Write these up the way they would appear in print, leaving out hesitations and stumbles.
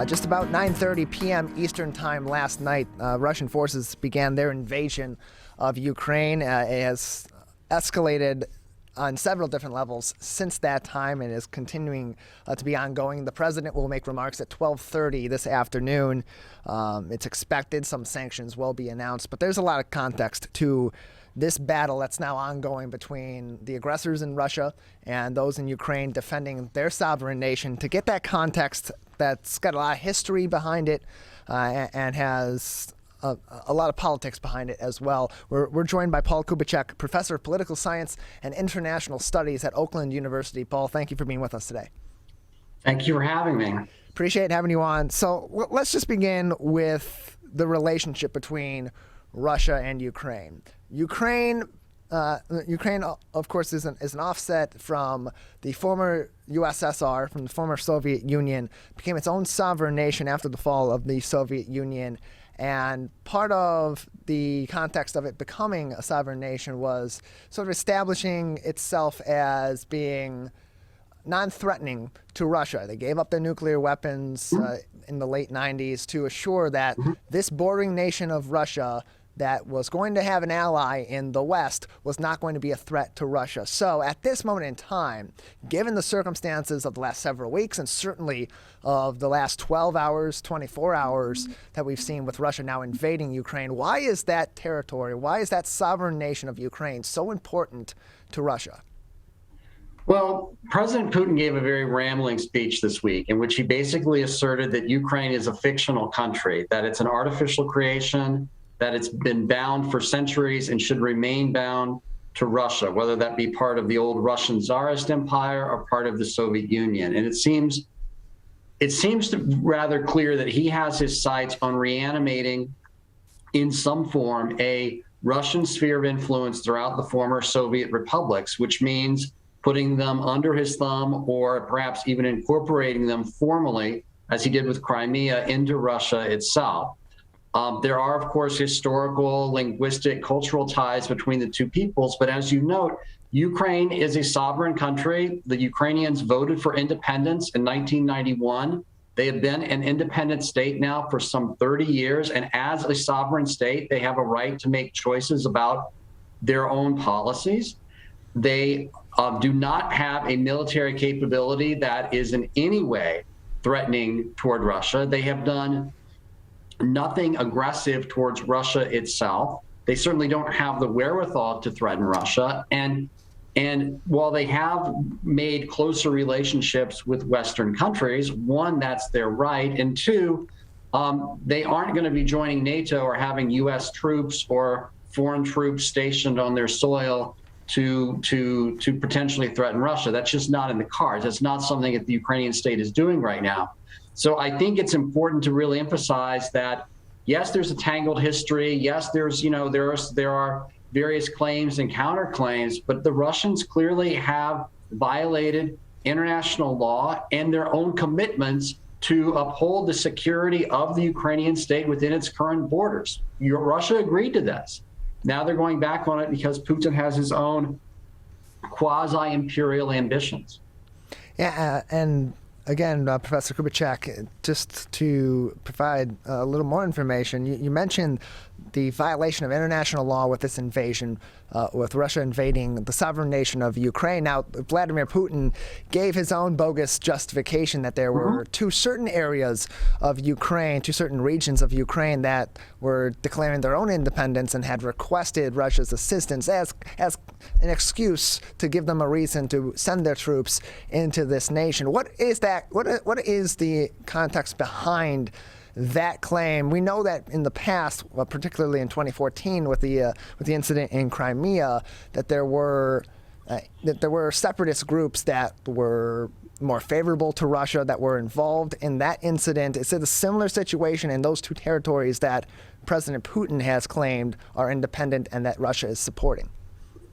Just about 9:30 p.m. Eastern Time last night, Russian forces began their invasion of Ukraine. It has escalated on several different levels since that time and is continuing to be ongoing. The president will make remarks at 12:30 this afternoon. It's expected some sanctions will be announced, but there's a lot of context to this battle that's now ongoing between the aggressors in Russia and those in Ukraine defending their sovereign nation. To get that context that's got a lot of history behind it and has a lot of politics behind it as well. We're joined by Paul Kubicek, professor of political science and international studies at Oakland University. Paul, thank you for being with us today. Thank you for having me. Appreciate having you on. So let's just begin with the relationship between Russia and Ukraine. Ukraine, of course, is an offset from the former USSR, from the former Soviet Union, became its own sovereign nation after the fall of the Soviet Union. And part of the context of it becoming a sovereign nation was sort of establishing itself as being non-threatening to Russia. They gave up their nuclear weapons in the late 90s to assure that this bordering nation of Russia that was going to have an ally in the West was not going to be a threat to Russia. So at this moment in time, given the circumstances of the last several weeks and certainly of the last 12 hours, 24 hours that we've seen with Russia now invading Ukraine, why is that territory, why is that sovereign nation of Ukraine so important to Russia? Well, President Putin gave a very rambling speech this week in which he basically asserted that Ukraine is a fictional country, that it's an artificial creation, that it's been bound for centuries and should remain bound to Russia, whether that be part of the old Russian Tsarist Empire or part of the Soviet Union. And it seems rather clear that he has his sights on reanimating in some form a Russian sphere of influence throughout the former Soviet republics, which means putting them under his thumb or perhaps even incorporating them formally, as he did with Crimea, into Russia itself. There are, of course, historical, linguistic, cultural ties between the two peoples. But as you note, Ukraine is a sovereign country. The Ukrainians voted for independence in 1991. They have been an independent state now for some 30 years. And as a sovereign state, they have a right to make choices about their own policies. They do not have a military capability that is in any way threatening toward Russia. They have done nothing aggressive towards Russia itself. They certainly don't have the wherewithal to threaten Russia. And while they have made closer relationships with Western countries, one, that's their right, and two, they aren't going to be joining NATO or having U.S. troops or foreign troops stationed on their soil to potentially threaten Russia. That's just not in the cards. That's not something that the Ukrainian state is doing right now. So I think it's important to really emphasize that, yes, there's a tangled history. Yes, there are various claims and counterclaims, but the Russians clearly have violated international law and their own commitments to uphold the security of the Ukrainian state within its current borders. Russia agreed to this. Now they're going back on it because Putin has his own quasi-imperial ambitions. Yeah, and again, Professor Kubicek, just to provide a little more information, you mentioned the violation of international law with this invasion, with Russia invading the sovereign nation of Ukraine. Now, Vladimir Putin gave his own bogus justification that there were two certain areas of Ukraine, two certain regions of Ukraine that were declaring their own independence and had requested Russia's assistance as an excuse to give them a reason to send their troops into this nation. What is that? What is the context behind that claim? We know that in the past, particularly in 2014 with the incident in Crimea, that there were separatist groups that were more favorable to Russia that were involved in that incident. Is it a similar situation in those two territories that President Putin has claimed are independent and that Russia is supporting?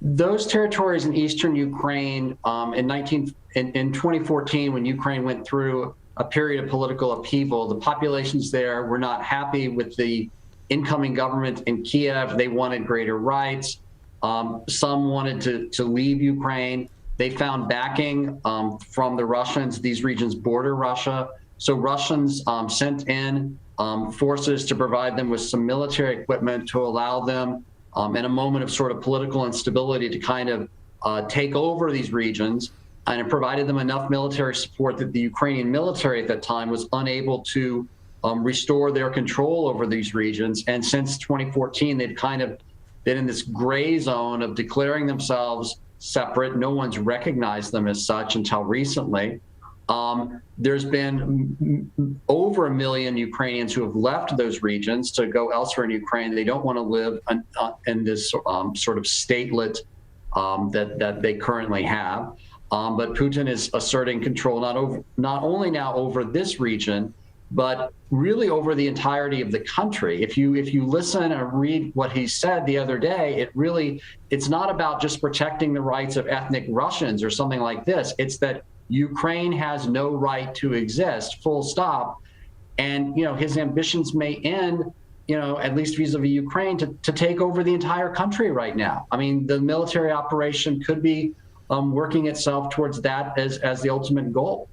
Those territories in eastern Ukraine in 2014, when Ukraine went through a period of political upheaval, the populations there were not happy with the incoming government in Kiev. They wanted greater rights. Some wanted to leave Ukraine. They found backing from the Russians. These regions border Russia. So Russians sent in forces to provide them with some military equipment to allow them, in a moment of sort of political instability, to kind of take over these regions. And it provided them enough military support that the Ukrainian military at that time was unable to restore their control over these regions. And since 2014, they've kind of been in this gray zone of declaring themselves separate. No one's recognized them as such until recently. There's been over 1 million Ukrainians who have left those regions to go elsewhere in Ukraine. They don't want to live in this sort of statelet that they currently have. But Putin is asserting control not only now over this region, but really over the entirety of the country. If you listen and read what he said the other day, it's not about just protecting the rights of ethnic Russians or something like this. It's that Ukraine has no right to exist, full stop. And, his ambitions may end, at least vis-a-vis Ukraine, to take over the entire country right now. I mean, the military operation could be working itself towards that as the ultimate goal.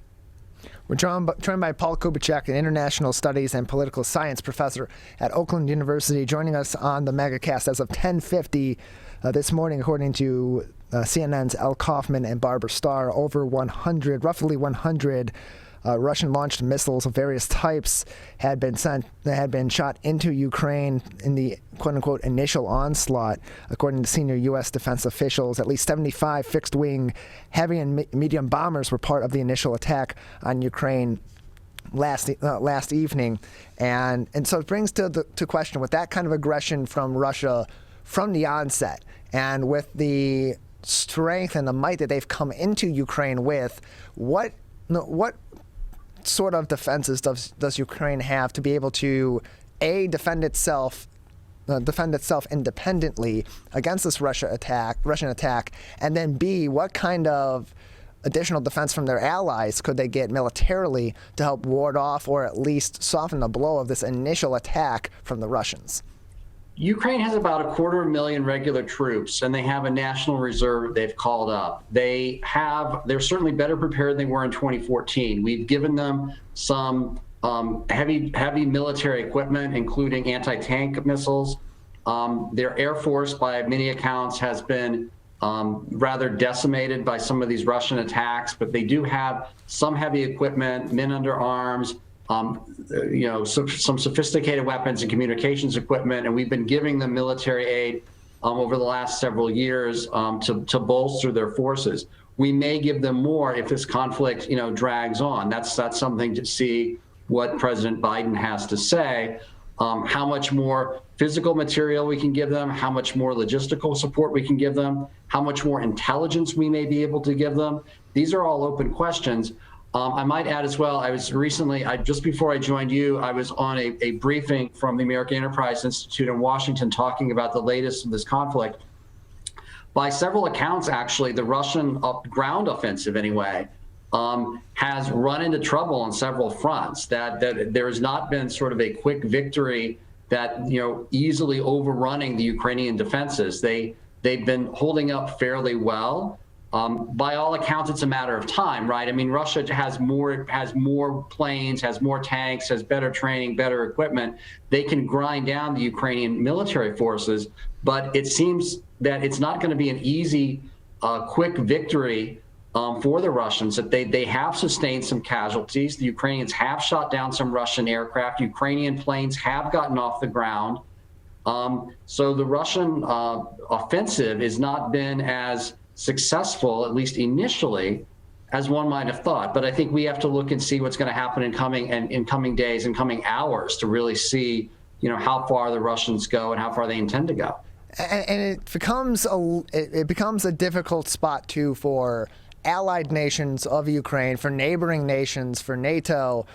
We're joined by Paul Kubicek, an international studies and political science professor at Oakland University, joining us on the MegaCast as of 10:50 this morning, according to CNN's Al Kaufman and Barbara Starr. Roughly 100 Russian-launched missiles of various types had been shot into Ukraine in the quote-unquote initial onslaught. According to senior U.S. defense officials, at least 75 fixed-wing heavy and medium bombers were part of the initial attack on Ukraine last evening, and so it brings to question, with that kind of aggression from Russia from the onset, and with the strength and the might that they've come into Ukraine with, what sort of defenses does Ukraine have to be able to defend itself independently against this Russian attack, and then B, what kind of additional defense from their allies could they get militarily to help ward off or at least soften the blow of this initial attack from the Russians? Ukraine has about 250,000 regular troops, and they have a national reserve they've called up. They're certainly better prepared than they were in 2014. We've given them some heavy military equipment, including anti-tank missiles. Their Air Force, by many accounts, has been rather decimated by some of these Russian attacks, but they do have some heavy equipment, men under arms, some sophisticated weapons and communications equipment, and we've been giving them military aid over the last several years to bolster their forces. We may give them more if this conflict, drags on. That's something to see what President Biden has to say. How much more physical material we can give them, how much more logistical support we can give them, how much more intelligence we may be able to give them. These are all open questions. I might add as well, just before I joined you, I was on a briefing from the American Enterprise Institute in Washington talking about the latest of this conflict. By several accounts, actually, the Russian ground offensive, anyway, has run into trouble on several fronts, that there has not been sort of a quick victory that, easily overrunning the Ukrainian defenses. They've been holding up fairly well. By all accounts, it's a matter of time, right? I mean, Russia has more planes, has more tanks, has better training, better equipment. They can grind down the Ukrainian military forces, but it seems that it's not going to be an easy, quick victory for the Russians. That they have sustained some casualties. The Ukrainians have shot down some Russian aircraft. Ukrainian planes have gotten off the ground. So the Russian offensive has not been as successful, at least initially, as one might have thought. But I think we have to look and see what's going to happen in coming days and coming hours to really see, how far the Russians go and how far they intend to go. And it becomes a difficult spot too for allied nations of Ukraine, for neighboring nations, for NATO,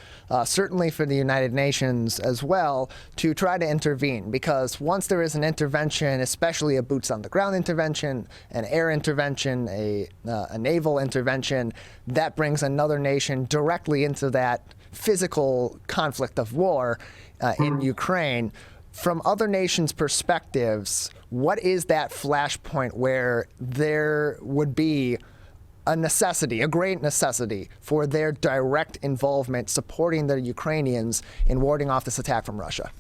certainly for the United Nations as well, to try to intervene. Because once there is an intervention, especially a boots-on-the-ground intervention, an air intervention, a naval intervention, that brings another nation directly into that physical conflict of war in Ukraine. From other nations' perspectives, what is that flashpoint where there would be a necessity, a great necessity for their direct involvement supporting the Ukrainians in warding off this attack from Russia?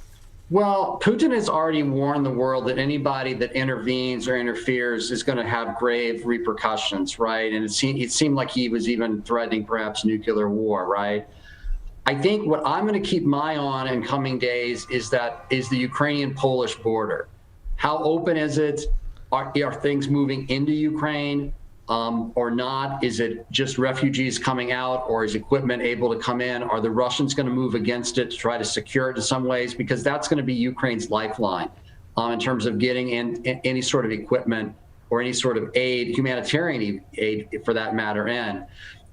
Well, Putin has already warned the world that anybody that intervenes or interferes is going to have grave repercussions, right? And it seemed like he was even threatening perhaps nuclear war, right? I think what I'm going to keep my eye on in coming days is the Ukrainian-Polish border. How open is it? Are things moving into Ukraine or not? Is it just refugees coming out, or is equipment able to come in? Are the Russians going to move against it to try to secure it in some ways? Because that's going to be Ukraine's lifeline in terms of getting in any sort of equipment or any sort of aid, humanitarian aid for that matter, in.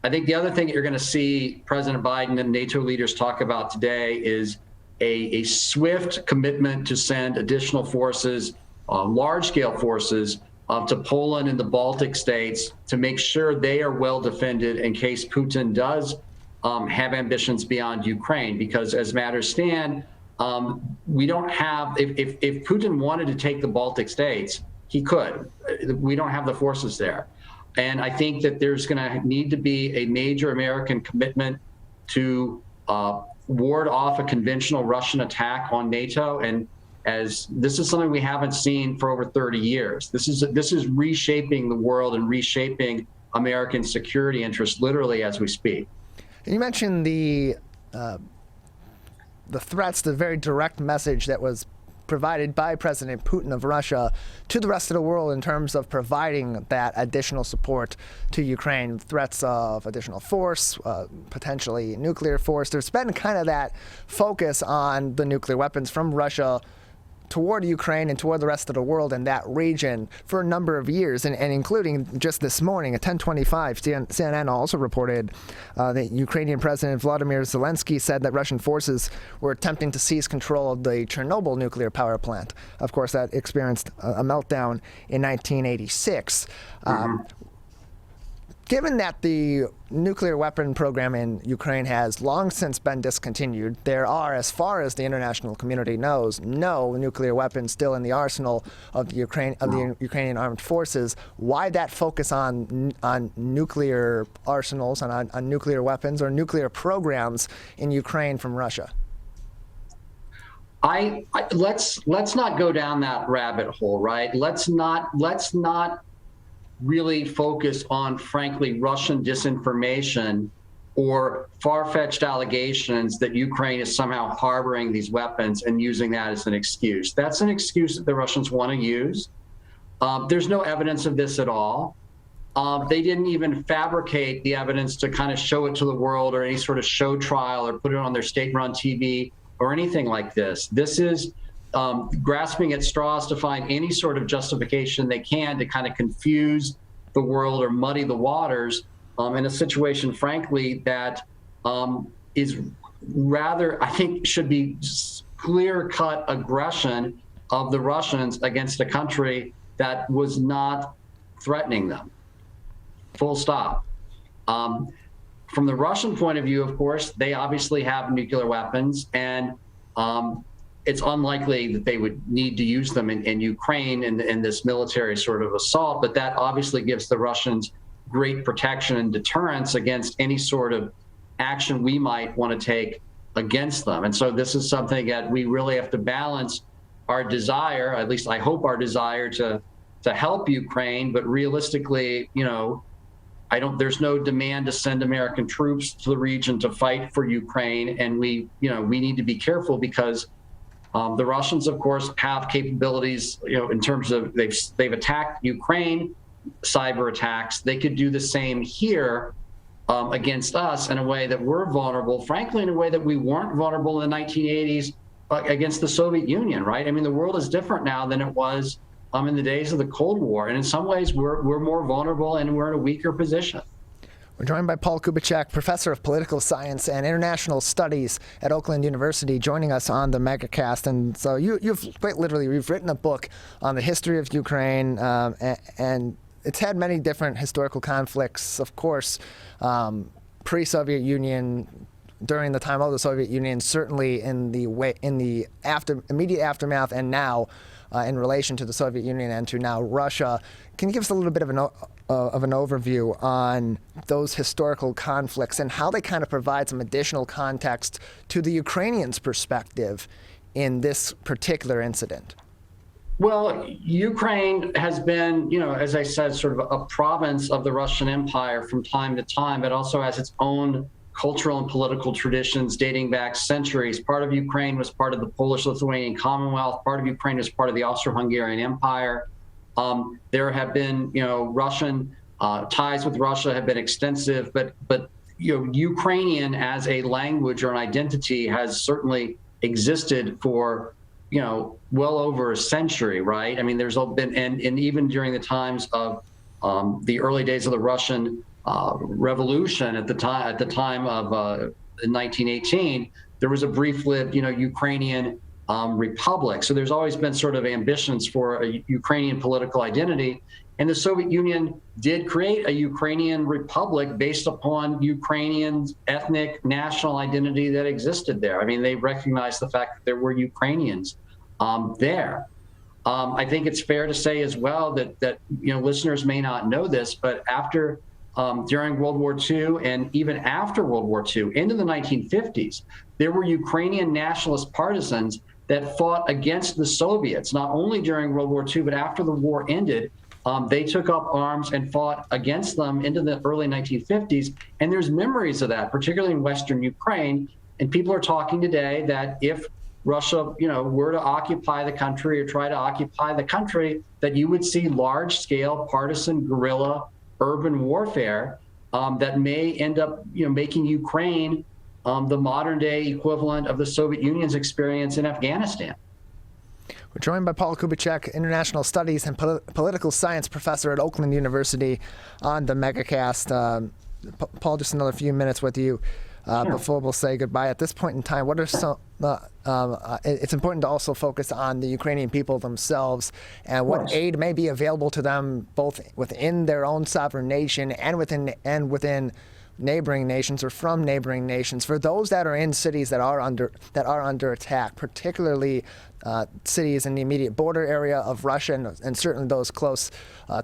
I think the other thing that you're going to see President Biden and NATO leaders talk about today is a swift commitment to send additional forces, large-scale forces, to Poland and the Baltic states to make sure they are well defended in case Putin does have ambitions beyond Ukraine. Because as matters stand, we don't have, if Putin wanted to take the Baltic states, he could. We don't have the forces there. And I think that there's going to need to be a major American commitment to ward off a conventional Russian attack on NATO. And as this is something we haven't seen for over 30 years. This is reshaping the world and reshaping American security interests literally as we speak. And you mentioned the threats, the very direct message that was provided by President Putin of Russia to the rest of the world in terms of providing that additional support to Ukraine, threats of additional force, potentially nuclear force. There's been kind of that focus on the nuclear weapons from Russia toward Ukraine and toward the rest of the world in that region for a number of years, and including just this morning at 10:25, CNN also reported that Ukrainian President Vladimir Zelensky said that Russian forces were attempting to seize control of the Chernobyl nuclear power plant. Of course, that experienced a meltdown in 1986. Given that the nuclear weapon program in Ukraine has long since been discontinued, there are, as far as the international community knows, no nuclear weapons still in the arsenal of the Ukrainian armed forces. Why that focus on nuclear arsenals and on nuclear weapons or nuclear programs in Ukraine from Russia? Let's not go down that rabbit hole, right? Let's not really focus on, frankly, Russian disinformation or far-fetched allegations that Ukraine is somehow harboring these weapons and using that as an excuse. That's an excuse that the Russians want to use. There's no evidence of this at all. They didn't even fabricate the evidence to kind of show it to the world or any sort of show trial or put it on their state-run TV or anything like this. This is grasping at straws to find any sort of justification they can to kind of confuse the world or muddy the waters in a situation, frankly, that is rather, I think, should be clear-cut aggression of the Russians against a country that was not threatening them. Full stop. From the Russian point of view, of course, they obviously have nuclear weapons, and it's unlikely that they would need to use them in Ukraine in this military sort of assault, but that obviously gives the Russians great protection and deterrence against any sort of action we might want to take against them. And so this is something that we really have to balance our desire, at least I hope our desire to help Ukraine, but realistically, there's no demand to send American troops to the region to fight for Ukraine. And we need to be careful because the Russians, of course, have capabilities, in terms of they've attacked Ukraine, cyber attacks. They could do the same here against us in a way that we're vulnerable, frankly, in a way that we weren't vulnerable in the 1980s against the Soviet Union, right? I mean, the world is different now than it was in the days of the Cold War. And in some ways, we're more vulnerable and we're in a weaker position. We're joined by Paul Kubicek, professor of political science and international studies at Oakland University, joining us on the MegaCast. And so you've quite literally, you've written a book on the history of Ukraine, and it's had many different historical conflicts, of course, pre-Soviet Union, during the time of the Soviet Union, certainly in the immediate aftermath, and now in relation to the Soviet Union and to now Russia. Can you give us a little bit of an of an overview on those historical conflicts and how they kind of provide some additional context to the Ukrainians' perspective in this particular incident? Well, Ukraine has been, as I said, sort of a province of the Russian Empire from time to time, but also has its own cultural and political traditions dating back centuries. Part of Ukraine was part of the Polish-Lithuanian Commonwealth. Part of Ukraine was part of the Austro-Hungarian Empire. There have been, Russian ties with Russia have been extensive, but Ukrainian as a language or an identity has certainly existed for well over a century, right? I mean, there's been, and even during the times of the early days of the Russian Revolution at the time of 1918, there was a brief-lived, Ukrainian republic. So there's always been sort of ambitions for a Ukrainian political identity. And the Soviet Union did create a Ukrainian republic based upon Ukrainian ethnic national identity that existed there. I mean, they recognized the fact that there were Ukrainians there. I think it's fair to say as well that listeners may not know this, but during World War II and even after World War II, into the 1950s, there were Ukrainian nationalist partisans that fought against the Soviets, not only during World War II, but after the war ended. They took up arms and fought against them into the early 1950s. And there's memories of that, particularly in Western Ukraine. And people are talking today that if Russia, were to occupy the country or try to occupy the country, that you would see large-scale partisan guerrilla urban warfare that may end up, making Ukraine the modern-day equivalent of the Soviet Union's experience in Afghanistan. We're joined by Paul Kubicek, International Studies and Political Science Professor at Oakland University, on the MegaCast. Paul, just another few minutes with you before we'll say goodbye. At this point in time, what are some? It's important to also focus on the Ukrainian people themselves and what aid may be available to them, both within their own sovereign nation and within neighboring nations or from neighboring nations, for those that are in cities that are under attack, particularly cities in the immediate border area of Russia and certainly those close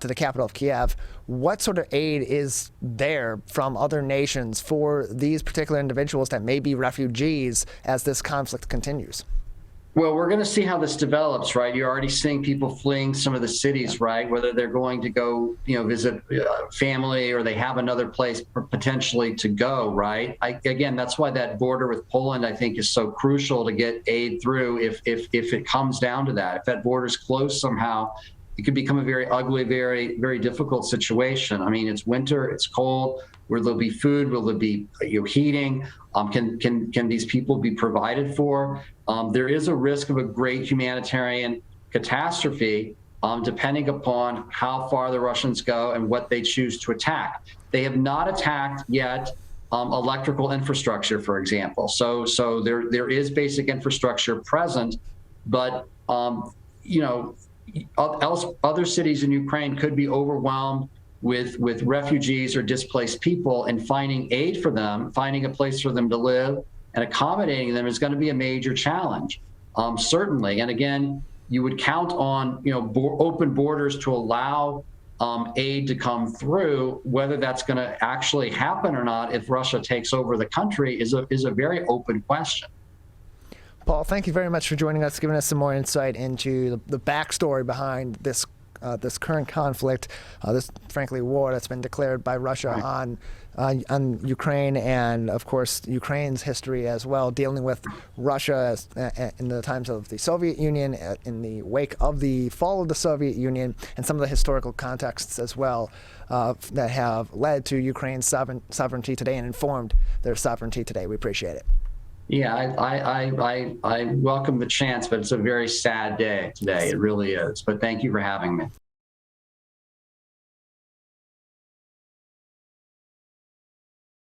to the capital of Kiev. What sort of aid is there from other nations for these particular individuals that may be refugees as this conflict continues? Well, we're going to see how this develops, right? You're already seeing people fleeing some of the cities, right? Whether they're going to go, visit family or they have another place potentially to go, right? Again, that's why that border with Poland, I think, is so crucial to get aid through if it comes down to that. If that border's closed somehow, it could become a very ugly, very, very difficult situation. I mean, it's winter, it's cold. Will there be food? Will there be heating? Can these people be provided for? There is a risk of a great humanitarian catastrophe, depending upon how far the Russians go and what they choose to attack. They have not attacked yet electrical infrastructure, for example. So there is basic infrastructure present, but other cities in Ukraine could be overwhelmed with refugees or displaced people, and finding aid for them, finding a place for them to live and accommodating them is going to be a major challenge, certainly. And again, you would count on open borders to allow aid to come through. Whether that's going to actually happen or not if Russia takes over the country is a very open question. Paul, thank you very much for joining us, giving us some more insight into the backstory behind this current conflict, this, frankly, war that's been declared by Russia on Ukraine, and of course Ukraine's history as well, dealing with Russia in the times of the Soviet Union, in the wake of the fall of the Soviet Union, and some of the historical contexts as well that have led to Ukraine's sovereignty today and informed their sovereignty today. We appreciate it. Yeah, I welcome the chance, but it's a very sad day today. It really is. But thank you for having me.